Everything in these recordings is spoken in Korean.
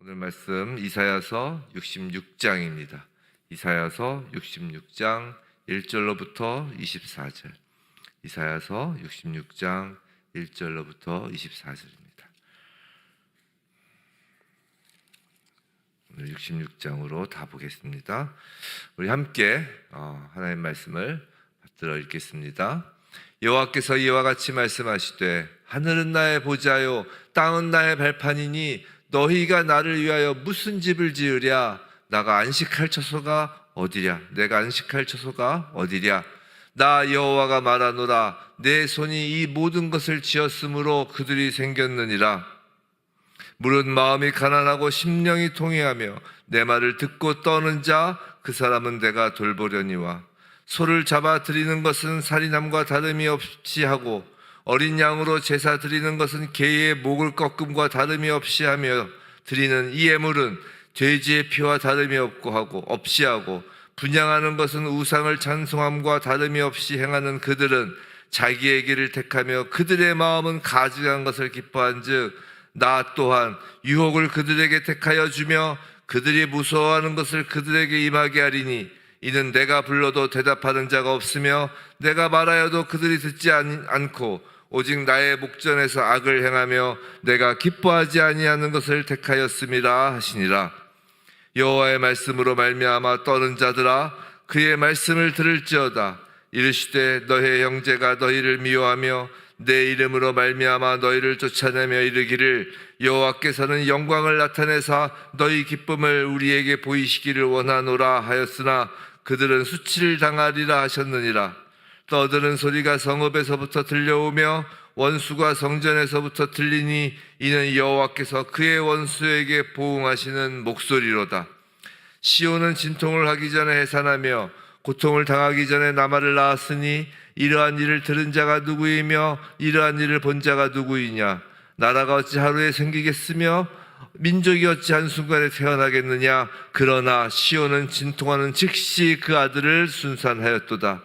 오늘 말씀 이사야서 66장입니다. 이사야서 66장 1절로부터 24절. 이사야서 66장 1절로부터 24절입니다. 오늘 66장으로 다 보겠습니다. 우리 함께 하나님의 말씀을 받들어 읽겠습니다. 여호와께서 이와 같이 말씀하시되 하늘은 나의 보좌요 땅은 나의 발판이니 너희가 나를 위하여 무슨 집을 지으랴? 나가 안식할 처소가 어디랴? 내가 안식할 처소가 어디랴? 나 여호와가 말하노라. 내 손이 이 모든 것을 지었으므로 그들이 생겼느니라. 물은 마음이 가난하고 심령이 통회하며 내 말을 듣고 떠는 자 그 사람은 내가 돌보려니와. 소를 잡아 드리는 것은 살인함과 다름이 없이 하고 어린 양으로 제사 드리는 것은 개의 목을 꺾음과 다름이 없이 하며 드리는 이 예물은 돼지의 피와 다름이 없이 하고 분향하는 것은 우상을 찬송함과 다름이 없이 행하는 그들은 자기의 길을 택하며 그들의 마음은 가증한 것을 기뻐한즉 나 또한 유혹을 그들에게 택하여 주며 그들이 무서워하는 것을 그들에게 임하게 하리니 이는 내가 불러도 대답하는 자가 없으며 내가 말하여도 그들이 듣지 않고 오직 나의 목전에서 악을 행하며 내가 기뻐하지 아니하는 것을 택하였음이라 하시니라. 여호와의 말씀으로 말미암아 떠는 자들아 그의 말씀을 들을지어다. 이르시되 너의 형제가 너희를 미워하며 내 이름으로 말미암아 너희를 쫓아내며 이르기를 여호와께서는 영광을 나타내사 너희 기쁨을 우리에게 보이시기를 원하노라 하였으나 그들은 수치를 당하리라 하셨느니라. 떠드는 소리가 성읍에서부터 들려오며 원수가 성전에서부터 들리니 이는 여호와께서 그의 원수에게 보응하시는 목소리로다. 시온은 진통을 하기 전에 해산하며 고통을 당하기 전에 나말을 낳았으니 이러한 일을 들은 자가 누구이며 이러한 일을 본 자가 누구이냐? 나라가 어찌 하루에 생기겠으며 민족이 어찌 한순간에 태어나겠느냐? 그러나 시온은 진통하는 즉시 그 아들을 순산하였도다.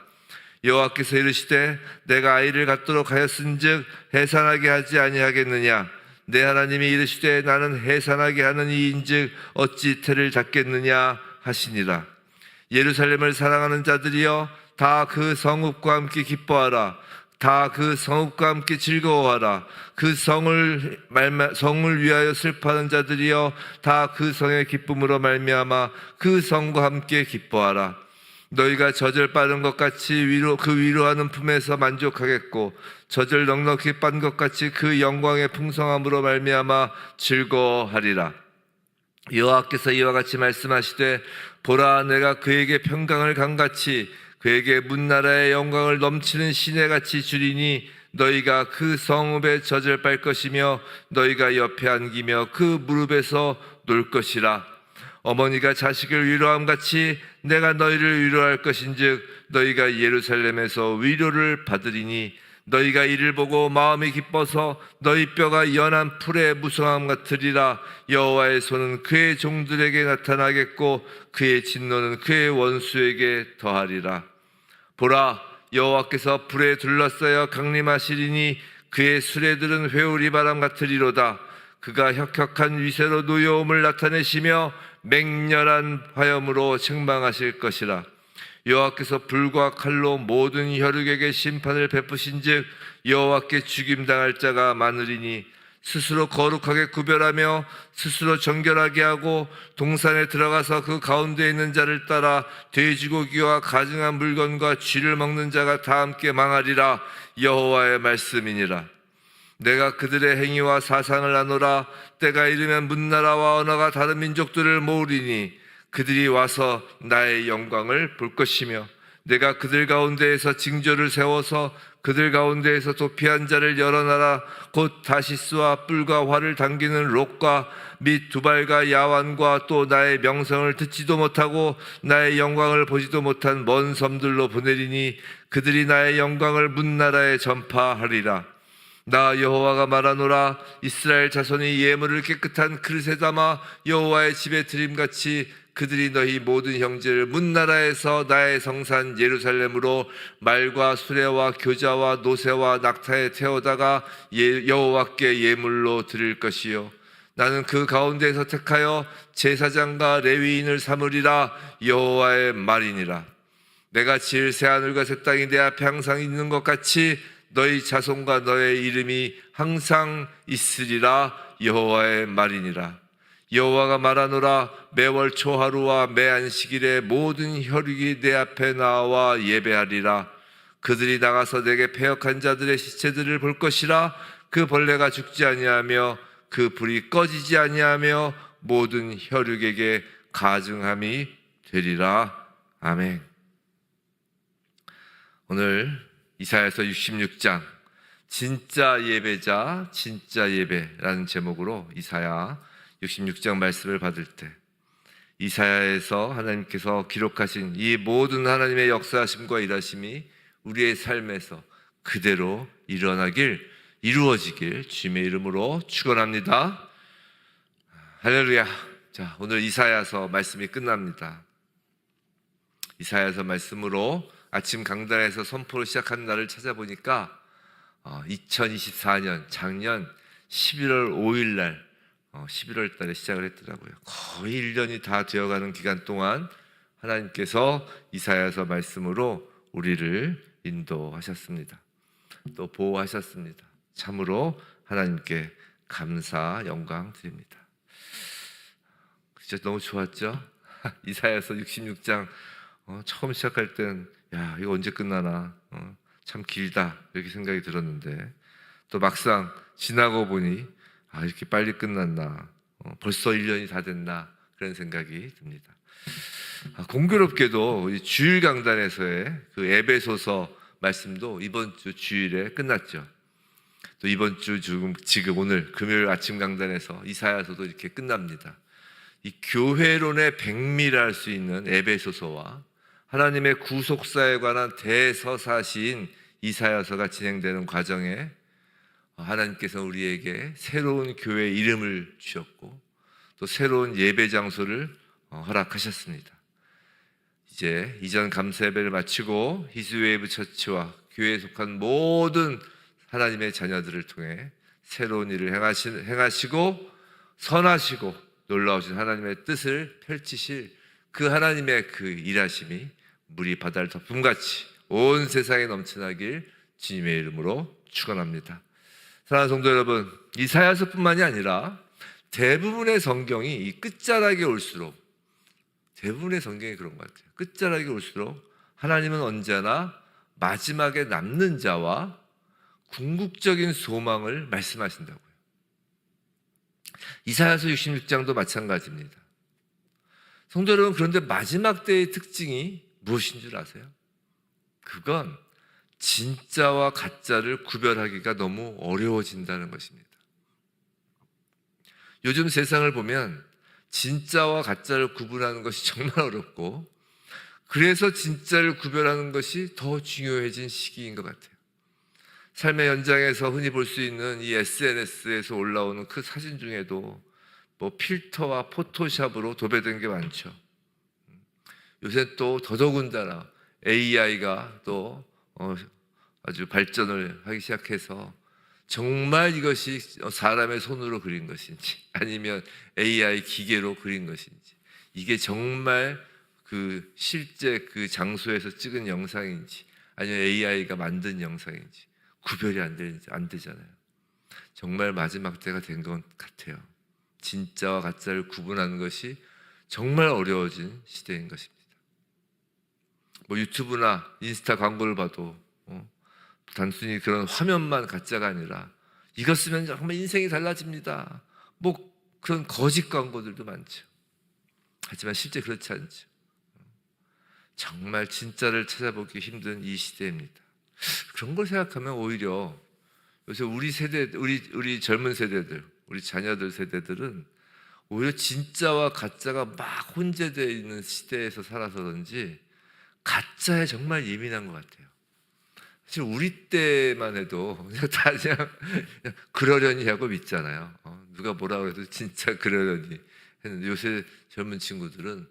여호와께서 이르시되 내가 아이를 갖도록 하였은즉 해산하게 하지 아니하겠느냐? 내 하나님이 이르시되 나는 해산하게 하는 이인즉 어찌 태를 잡겠느냐 하시니라. 예루살렘을 사랑하는 자들이여 다 그 성읍과 함께 기뻐하라. 다 그 성읍과 함께 즐거워하라. 그 성을 위하여 슬퍼하는 자들이여 다 그 성의 기쁨으로 말미암아 그 성과 함께 기뻐하라. 너희가 젖을 빠는 것 같이 위로하는 품에서 만족하겠고 젖을 넉넉히 빤 것 같이 그 영광의 풍성함으로 말미암아 즐거워하리라. 여호와께서 이와 같이 말씀하시되 보라 내가 그에게 평강을 강같이 그에게 문나라의 영광을 넘치는 시내같이 주리니 너희가 그 성읍에 젖을 빨 것이며 너희가 옆에 안기며 그 무릎에서 놀 것이라. 어머니가 자식을 위로함같이 내가 너희를 위로할 것인즉 너희가 예루살렘에서 위로를 받으리니 너희가 이를 보고 마음이 기뻐서 너희 뼈가 연한 풀의 무성함 같으리라. 여호와의 손은 그의 종들에게 나타나겠고 그의 진노는 그의 원수에게 더하리라. 보라 여호와께서 불에 둘러싸여 강림하시리니 그의 수레들은 회오리 바람 같으리로다. 그가 혁혁한 위세로 노여움을 나타내시며 맹렬한 화염으로 책망하실 것이라. 여호와께서 불과 칼로 모든 혈육에게 심판을 베푸신즉 여호와께 죽임당할 자가 많으리니 스스로 거룩하게 구별하며 스스로 정결하게 하고 동산에 들어가서 그 가운데 있는 자를 따라 돼지고기와 가증한 물건과 쥐를 먹는 자가 다 함께 망하리라. 여호와의 말씀이니라. 내가 그들의 행위와 사상을 아노라. 때가 이르면 문나라와 언어가 다른 민족들을 모으리니 그들이 와서 나의 영광을 볼 것이며 내가 그들 가운데에서 징조를 세워서 그들 가운데에서 도피한 자를 여러 나라 곧 다시스와 뿔과 활을 당기는 록과 및 두발과 야완과 또 나의 명성을 듣지도 못하고 나의 영광을 보지도 못한 먼 섬들로 보내리니 그들이 나의 영광을 문나라에 전파하리라. 나 여호와가 말하노라. 이스라엘 자손이 예물을 깨끗한 그릇에 담아 여호와의 집에 드림같이 그들이 너희 모든 형제를 문나라에서 나의 성산 예루살렘으로 말과 수레와 교자와 노새와 낙타에 태우다가 여호와께 예물로 드릴 것이요 나는 그 가운데에서 택하여 제사장과 레위인을 삼으리라. 여호와의 말이니라. 내가 지을 새하늘과 새 땅이 내 앞에 항상 있는 것 같이 너희 자손과 너의 이름이 항상 있으리라. 여호와의 말이니라. 여호와가 말하노라. 매월 초하루와 매 안식일에 모든 혈육이 내 앞에 나와 예배하리라. 그들이 나가서 내게 패역한 자들의 시체들을 볼 것이라. 그 벌레가 죽지 아니하며 그 불이 꺼지지 아니하며 모든 혈육에게 가증함이 되리라. 아멘. 오늘 이사야서 66장 진짜 예배자 진짜 예배라는 제목으로 이사야 66장 말씀을 받을 때 이사야에서 하나님께서 기록하신 이 모든 하나님의 역사하심과 일하심이 우리의 삶에서 그대로 이루어지길 주님의 이름으로 축원합니다. 할렐루야. 자, 오늘 이사야서 말씀이 끝납니다. 이사야서 말씀으로 아침 강단에서 선포를 시작한 날을 찾아보니까 2024년 작년 11월 5일 날 11월 달에 시작을 했더라고요. 거의 1년이 다 되어가는 기간 동안 하나님께서 이사야서 말씀으로 우리를 인도하셨습니다. 또 보호하셨습니다. 참으로 하나님께 감사 영광 드립니다. 진짜 너무 좋았죠? 이사야서 66장 처음 시작할 땐 야, 이거 언제 끝나나? 참 길다 이렇게 생각이 들었는데 또 막상 지나고 보니 이렇게 빨리 끝났나? 벌써 1년이 다 됐나? 그런 생각이 듭니다. 공교롭게도 이 주일 강단에서의 그 에베소서 말씀도 이번 주 주일에 끝났죠. 또 이번 주 지금 오늘 금요일 아침 강단에서 이사야서도 이렇게 끝납니다. 이 교회론의 백미라 할 수 있는 에베소서와 하나님의 구속사에 관한 대서사시인 이사야서가 진행되는 과정에 하나님께서 우리에게 새로운 교회 이름을 주셨고 또 새로운 예배 장소를 허락하셨습니다. 이제 이전 감사 예배를 마치고 히스웨이브 처치와 교회에 속한 모든 하나님의 자녀들을 통해 새로운 일을 행하시고 선하시고 놀라우신 하나님의 뜻을 펼치실 그 하나님의 그 일하심이 물이 바다를 덮음같이 온 세상에 넘쳐나길 주님의 이름으로 축원합니다. 사랑하는 성도 여러분, 이사야서뿐만이 아니라 대부분의 성경이 이 끝자락에 올수록 대부분의 성경이 그런 것 같아요. 끝자락에 올수록 하나님은 언제나 마지막에 남는 자와 궁극적인 소망을 말씀하신다고요. 이사야서 66장도 마찬가지입니다. 성도 여러분, 그런데 마지막 때의 특징이 무엇인 줄 아세요? 그건 진짜와 가짜를 구별하기가 너무 어려워진다는 것입니다. 요즘 세상을 보면 진짜와 가짜를 구분하는 것이 정말 어렵고 그래서 진짜를 구별하는 것이 더 중요해진 시기인 것 같아요. 삶의 현장에서 흔히 볼 수 있는 이 SNS에서 올라오는 그 사진 중에도 뭐 필터와 포토샵으로 도배된 게 많죠. 요새 또 더더군다나 AI가 또 아주 발전을 하기 시작해서 정말 이것이 사람의 손으로 그린 것인지 아니면 AI 기계로 그린 것인지 이게 정말 그 실제 그 장소에서 찍은 영상인지 아니면 AI가 만든 영상인지 구별이 안 되잖아요. 정말 마지막 때가 된 것 같아요. 진짜와 가짜를 구분하는 것이 정말 어려워진 시대인 것입니다. 뭐 유튜브나 인스타 광고를 봐도 단순히 그런 화면만 가짜가 아니라 이것 쓰면 정말 인생이 달라집니다. 뭐 그런 거짓 광고들도 많죠. 하지만 실제 그렇지 않죠. 정말 진짜를 찾아보기 힘든 이 시대입니다. 그런 걸 생각하면 오히려 요새 우리 세대, 우리 젊은 세대들, 우리 자녀들 세대들은 오히려 진짜와 가짜가 막 혼재되어 있는 시대에서 살아서 그런지 가짜에 정말 예민한 것 같아요. 사실 우리 때만 해도 그냥 그러려니 하고 믿잖아요. 누가 뭐라고 해도 진짜 그러려니 했는데 요새 젊은 친구들은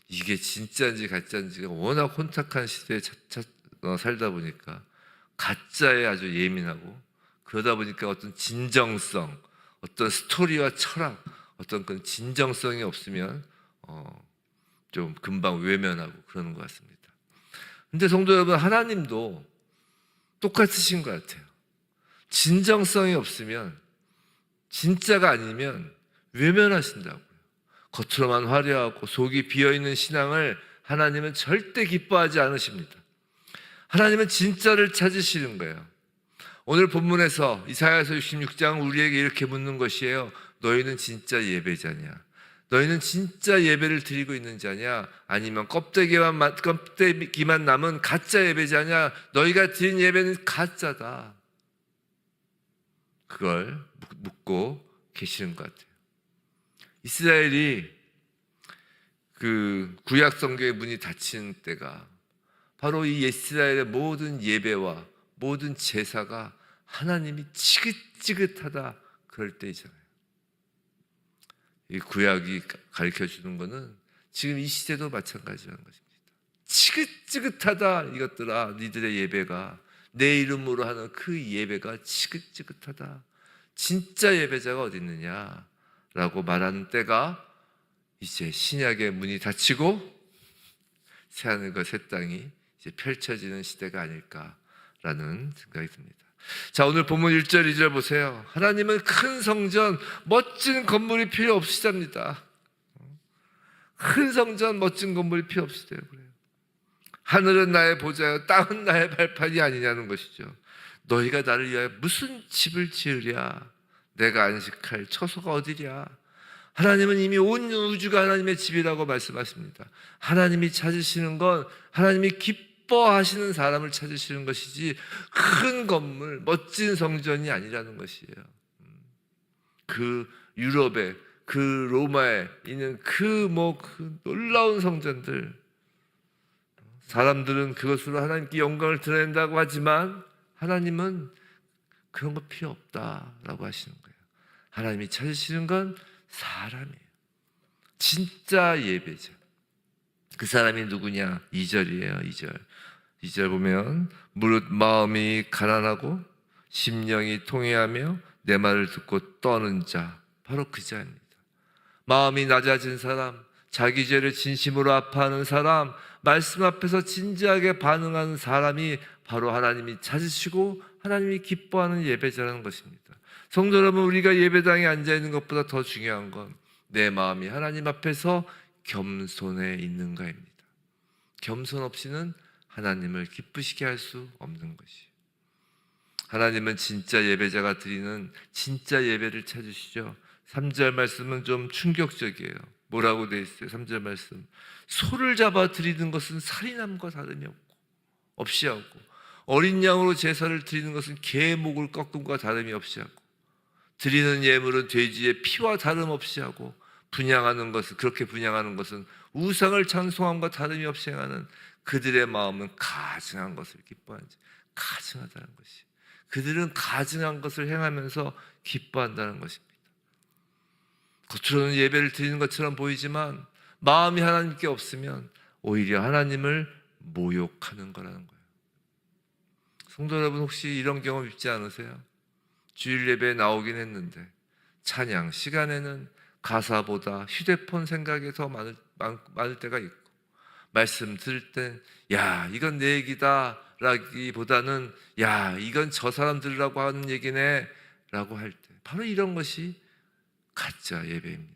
이게 진짜인지 가짜인지가 워낙 혼탁한 시대에 살다 보니까 가짜에 아주 예민하고 그러다 보니까 어떤 진정성, 어떤 스토리와 철학 어떤 그 진정성이 없으면 좀 금방 외면하고 그러는 것 같습니다. 근데 성도 여러분, 하나님도 똑같으신 것 같아요. 진정성이 없으면, 진짜가 아니면 외면하신다고요. 겉으로만 화려하고 속이 비어있는 신앙을 하나님은 절대 기뻐하지 않으십니다. 하나님은 진짜를 찾으시는 거예요. 오늘 본문에서 이사야서 66장 우리에게 이렇게 묻는 것이에요. 너희는 진짜 예배자냐? 너희는 진짜 예배를 드리고 있는 자냐? 아니면 껍데기만 남은 가짜 예배자냐? 너희가 드린 예배는 가짜다. 그걸 묻고 계시는 것 같아요. 이스라엘이 그 구약 성경의 문이 닫힌 때가 바로 이 이스라엘의 모든 예배와 모든 제사가 하나님이 지긋지긋하다 그럴 때이잖아요. 이 구약이 가르쳐주는 것은 지금 이 시대도 마찬가지라는 것입니다. 지긋지긋하다 이것들아, 니들의 예배가, 내 이름으로 하는 그 예배가 지긋지긋하다. 진짜 예배자가 어디 있느냐라고 말하는 때가 이제 신약의 문이 닫히고 새하늘과 새 땅이 이제 펼쳐지는 시대가 아닐까라는 생각이 듭니다. 자, 오늘 본문 1절 2절 보세요. 하나님은 큰 성전, 멋진 건물이 필요 없으시답니다. 큰 성전, 멋진 건물이 필요 없으시대요. 그래요. 하늘은 나의 보좌요, 땅은 나의 발판이 아니냐는 것이죠. 너희가 나를 위하여 무슨 집을 지으랴? 내가 안식할 처소가 어디랴? 하나님은 이미 온 우주가 하나님의 집이라고 말씀하십니다. 하나님이 찾으시는 건 하나님이 기뻐하시는 사람을 찾으시는 것이지 큰 건물, 멋진 성전이 아니라는 것이에요. 그 유럽에, 그 로마에 있는 그 놀라운 성전들, 사람들은 그것으로 하나님께 영광을 드러낸다고 하지만 하나님은 그런 거 필요 없다라고 하시는 거예요. 하나님이 찾으시는 건 사람이에요. 진짜 예배자. 그 사람이 누구냐? 2절이에요. 2절 보면 무릇 마음이 가난하고 심령이 통회하며 내 말을 듣고 떠는 자, 바로 그 자입니다. 마음이 낮아진 사람, 자기 죄를 진심으로 아파하는 사람, 말씀 앞에서 진지하게 반응하는 사람이 바로 하나님이 찾으시고 하나님이 기뻐하는 예배자라는 것입니다. 성도 여러분, 우리가 예배당에 앉아있는 것보다 더 중요한 건 내 마음이 하나님 앞에서 겸손해 있는가입니다. 겸손 없이는 하나님을 기쁘시게 할 수 없는 것이에요. 하나님은 진짜 예배자가 드리는 진짜 예배를 찾으시죠. 3절 말씀은 좀 충격적이에요. 뭐라고 돼 있어요? 3절 말씀. 소를 잡아 드리는 것은 살인함과 다름이 없이 하고, 어린 양으로 제사를 드리는 것은 개의 목을 꺾음과 다름이 없이 하고, 드리는 예물은 돼지의 피와 다름없이 하고, 그렇게 분향하는 것은 우상을 찬송함과 다름이 없이 행하는 그들의 마음은 가증한 것을 기뻐하는지, 가증하다는 것이, 그들은 가증한 것을 행하면서 기뻐한다는 것입니다. 겉으로는 예배를 드리는 것처럼 보이지만 마음이 하나님께 없으면 오히려 하나님을 모욕하는 거라는 거예요. 성도 여러분, 혹시 이런 경험 있지 않으세요? 주일 예배에 나오긴 했는데 찬양 시간에는 가사보다 휴대폰 생각이 더 많을 때가 있고, 말씀 들을 때 야, 이건 내 얘기다 라기보다는 야, 이건 저 사람 들으라고 하는 얘기네 라고 할 때, 바로 이런 것이 가짜 예배입니다.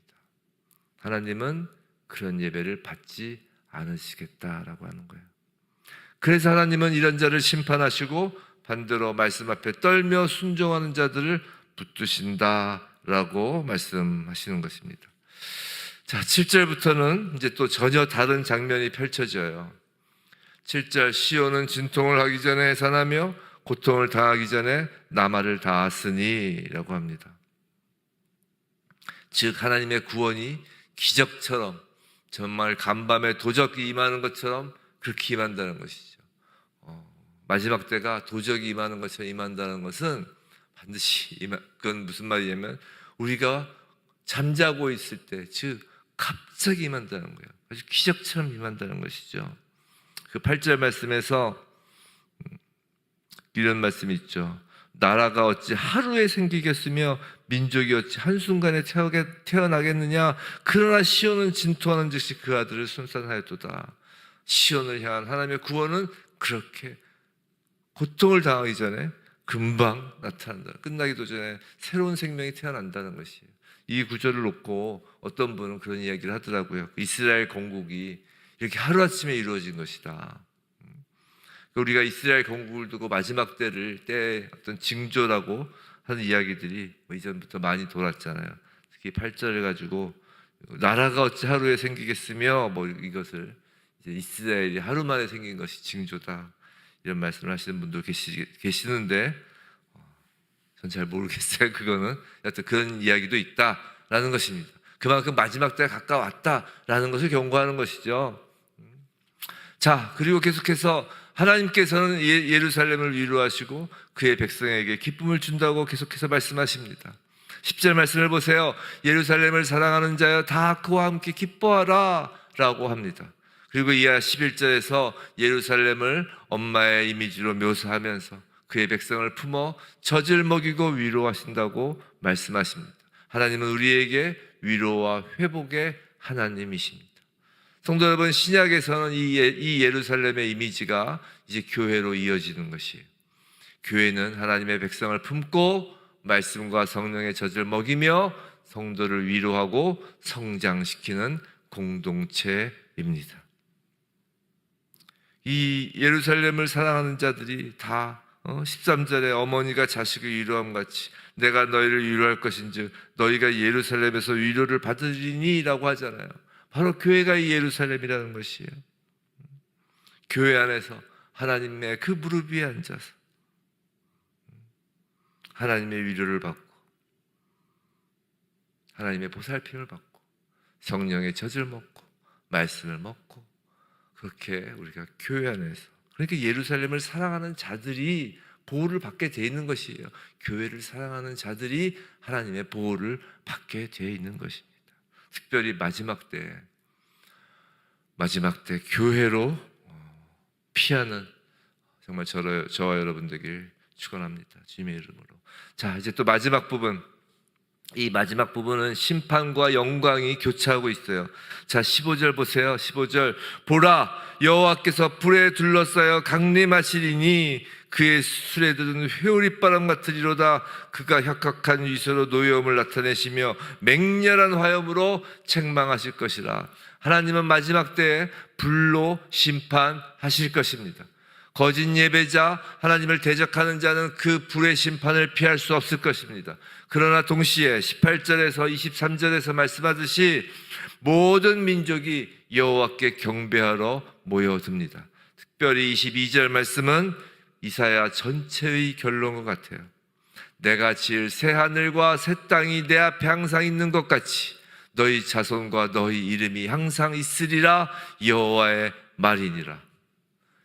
하나님은 그런 예배를 받지 않으시겠다라고 하는 거예요. 그래서 하나님은 이런 자를 심판하시고 반대로 말씀 앞에 떨며 순종하는 자들을 붙드신다라고 말씀하시는 것입니다. 자, 7절부터는 이제 또 전혀 다른 장면이 펼쳐져요. 7절, 시온은 진통을 하기 전에 해산하며 고통을 당하기 전에 나말을 다하으니 라고 합니다. 즉 하나님의 구원이 기적처럼, 정말 간밤에 도적이 임하는 것처럼 그렇게 임한다는 것이죠. 마지막 때가 도적이 임하는 것처럼 임한다는 것은 반드시 그건 무슨 말이냐면 우리가 잠자고 있을 때, 즉 갑자기 임한다는 거예요. 아주 기적처럼 임한다는 것이죠. 그 8절 말씀에서 이런 말씀이 있죠. 나라가 어찌 하루에 생기겠으며 민족이 어찌 한순간에 태어나겠느냐. 그러나 시온은 진토하는 즉시 그 아들을 순산하였도다. 시온을 향한 하나님의 구원은 그렇게 고통을 당하기 전에 금방 나타난다. 끝나기도 전에 새로운 생명이 태어난다는 것이에요. 이 구절을 놓고 어떤 분은 그런 이야기를 하더라고요. 이스라엘 건국이 이렇게 하루아침에 이루어진 것이다. 우리가 이스라엘 건국을 두고 마지막 때의 어떤 징조라고 하는 이야기들이 이전부터 많이 돌았잖아요. 특히 8절을 가지고 나라가 어찌 하루에 생기겠으며 이것을 이제 이스라엘이 하루 만에 생긴 것이 징조다. 이런 말씀을 하시는 분도 계시는데 전 잘 모르겠어요. 그거는 여튼 그런 이야기도 있다라는 것입니다. 그만큼 마지막 때가 가까웠다라는 것을 경고하는 것이죠. 자, 그리고 계속해서 하나님께서는 예루살렘을 위로하시고 그의 백성에게 기쁨을 준다고 계속해서 말씀하십니다. 10절 말씀을 보세요. 예루살렘을 사랑하는 자여 다 그와 함께 기뻐하라 라고 합니다. 그리고 이하 11절에서 예루살렘을 엄마의 이미지로 묘사하면서 그의 백성을 품어 젖을 먹이고 위로하신다고 말씀하십니다. 하나님은 우리에게 위로와 회복의 하나님이십니다. 성도 여러분, 신약에서는 이 예루살렘의 이미지가 이제 교회로 이어지는 것이에요. 교회는 하나님의 백성을 품고 말씀과 성령의 젖을 먹이며 성도를 위로하고 성장시키는 공동체입니다. 이 예루살렘을 사랑하는 자들이 다 13절에 어머니가 자식을 위로함 같이 내가 너희를 위로할 것인즉 너희가 예루살렘에서 위로를 받으리니 라고 하잖아요. 바로 교회가 이 예루살렘이라는 것이에요. 교회 안에서 하나님의 그 무릎 위에 앉아서 하나님의 위로를 받고 하나님의 보살핌을 받고 성령의 젖을 먹고 말씀을 먹고 그렇게 우리가 교회 안에서 그러니까 예루살렘을 사랑하는 자들이 보호를 받게 되어 있는 것이에요. 교회를 사랑하는 자들이 하나님의 보호를 받게 되어 있는 것입니다. 특별히 마지막 때 교회로 피하는 정말 저와 여러분 되길 축원합니다. 주님의 이름으로. 자, 이제 또 마지막 부분. 이 마지막 부분은 심판과 영광이 교차하고 있어요. 자, 15절 보세요. 15절. 보라, 여호와께서 불에 둘러싸여 강림하시리니 그의 수레들은 회오리바람 같으리로다. 그가 혁혁한 위소로 노여움을 나타내시며 맹렬한 화염으로 책망하실 것이라. 하나님은 마지막 때에 불로 심판하실 것입니다. 거짓 예배자, 하나님을 대적하는 자는 그 불의 심판을 피할 수 없을 것입니다. 그러나 동시에 18절에서 23절에서 말씀하듯이 모든 민족이 여호와께 경배하러 모여듭니다. 특별히 22절 말씀은 이사야 전체의 결론과 같아요. 내가 지을 새 하늘과 새 땅이 내 앞에 항상 있는 것 같이 너희 자손과 너희 이름이 항상 있으리라. 여호와의 말이니라.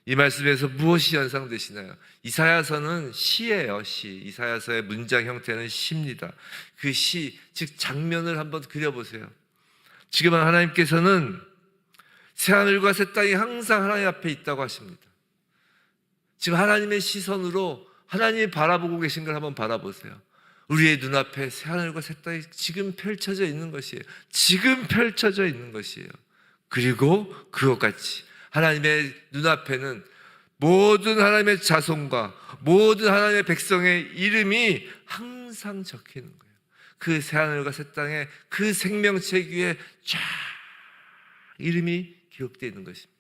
이 말씀에서 무엇이 연상되시나요? 이사야서는 시예요, 시. 이사야서의 문장 형태는 시입니다. 그 시, 즉 장면을 한번 그려보세요. 지금 하나님께서는 새하늘과 새 땅이 항상 하나님 앞에 있다고 하십니다. 지금 하나님의 시선으로 하나님이 바라보고 계신 걸 한번 바라보세요. 우리의 눈앞에 새하늘과 새 땅이 지금 펼쳐져 있는 것이에요. 지금 펼쳐져 있는 것이에요. 그리고 그것 같이 하나님의 눈앞에는 모든 하나님의 자손과 모든 하나님의 백성의 이름이 항상 적혀 있는 거예요. 그 새하늘과 새 땅에 그 생명책 위에 쫙 이름이 기록되어 있는 것입니다.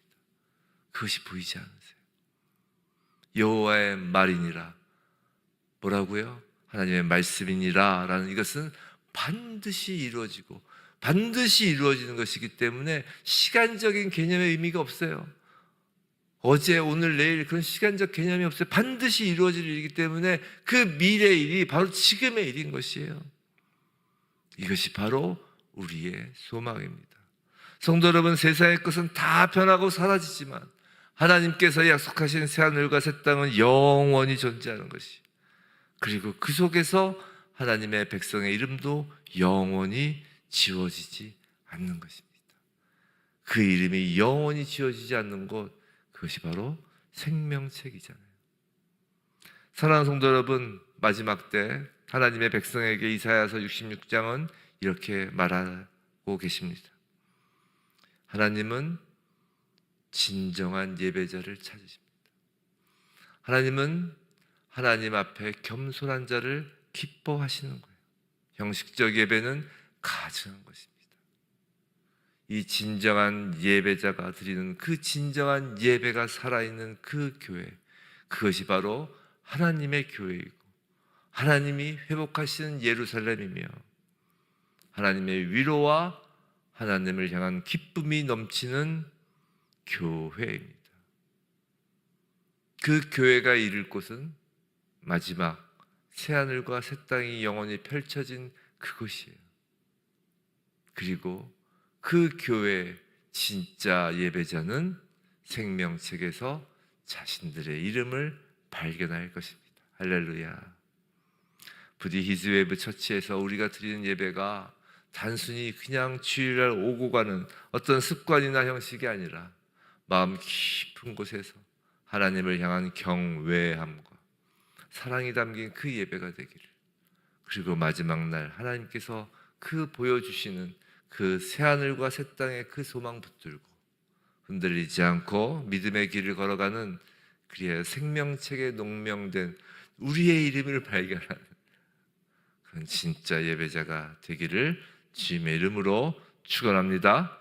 그것이 보이지 않으세요? 여호와의 말이니라. 뭐라고요? 하나님의 말씀이니라 라는 이것은 반드시 이루어지고 반드시 이루어지는 것이기 때문에 시간적인 개념의 의미가 없어요. 어제, 오늘, 내일 그런 시간적 개념이 없어요. 반드시 이루어질 일이기 때문에 그 미래의 일이 바로 지금의 일인 것이에요. 이것이 바로 우리의 소망입니다. 성도 여러분, 세상의 것은 다 변하고 사라지지만 하나님께서 약속하신 새하늘과 새 땅은 영원히 존재하는 것이, 그리고 그 속에서 하나님의 백성의 이름도 영원히 지워지지 않는 것입니다. 그 이름이 영원히 지워지지 않는 곳, 그것이 바로 생명책이잖아요. 사랑하는 성도 여러분, 마지막 때 하나님의 백성에게 이사야서 66장은 이렇게 말하고 계십니다. 하나님은 진정한 예배자를 찾으십니다. 하나님은 하나님 앞에 겸손한 자를 기뻐하시는 거예요. 형식적 예배는 가증한 것입니다. 이 진정한 예배자가 드리는 그 진정한 예배가 살아있는 그 교회, 그것이 바로 하나님의 교회이고 하나님이 회복하시는 예루살렘이며 하나님의 위로와 하나님을 향한 기쁨이 넘치는 교회입니다. 그 교회가 이룰 곳은 마지막 새하늘과 새 땅이 영원히 펼쳐진 그곳이에요. 그리고 그 교회의 진짜 예배자는 생명책에서 자신들의 이름을 발견할 것입니다. 할렐루야. 부디 히즈웨이브 처치에서 우리가 드리는 예배가 단순히 그냥 주일날 오고 가는 어떤 습관이나 형식이 아니라 마음 깊은 곳에서 하나님을 향한 경외함과 사랑이 담긴 그 예배가 되기를, 그리고 마지막 날 하나님께서 그 보여주시는 그 새하늘과 새 땅의 그 소망 붙들고 흔들리지 않고 믿음의 길을 걸어가는 그리하여 생명책에 농명된 우리의 이름을 발견하는 그런 진짜 예배자가 되기를 주님의 이름으로 축원합니다.